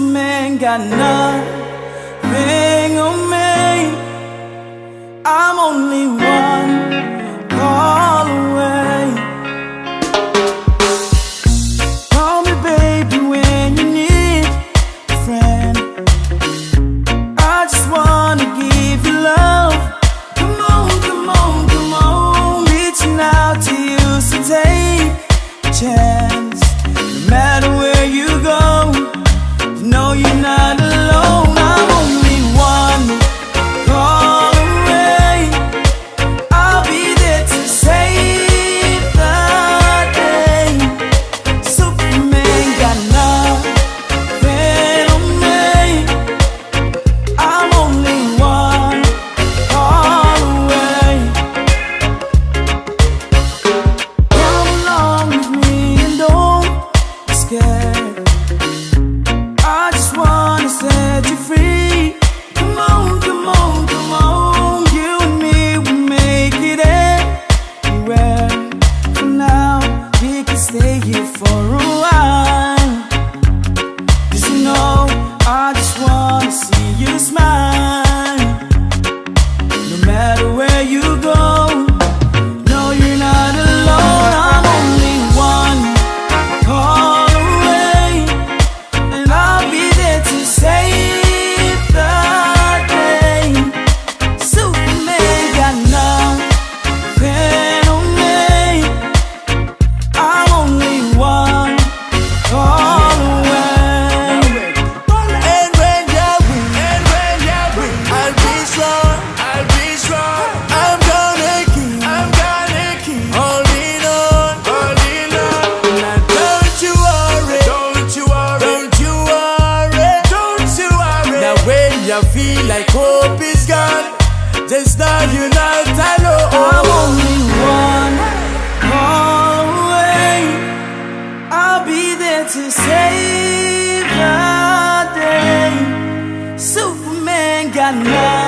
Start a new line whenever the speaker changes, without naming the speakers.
Superman got nothing on me. I'm only one call away. Call me baby when you need a friend. I just wanna give you love. Come on, come on, come on. Reaching out to you, so take a chance. No matter where you go, you know you're not alone. I'm only one call away. I'll be there to save the day. Superman got nothing on me. I'm only one call away. Come along with me and don't be scared. I just wanna set you free. Come on, come on, come on. You and me will make it anywhere. For now, we can stay here for a while. 'Cause you know, I just wanna see you smile. No matter where you go, no, you're not alone. I'm only one call away, and I'll be there to save the day. Superman got nothing on me. I'm only one call away.
And when you're weak, I'll be strong. I'm gonna keep holding on. Now don't you worry. Now when you feel like hope is gone, just know you're not alone.
I'm only one call away. I'll be there to save the day. Superman got nothing.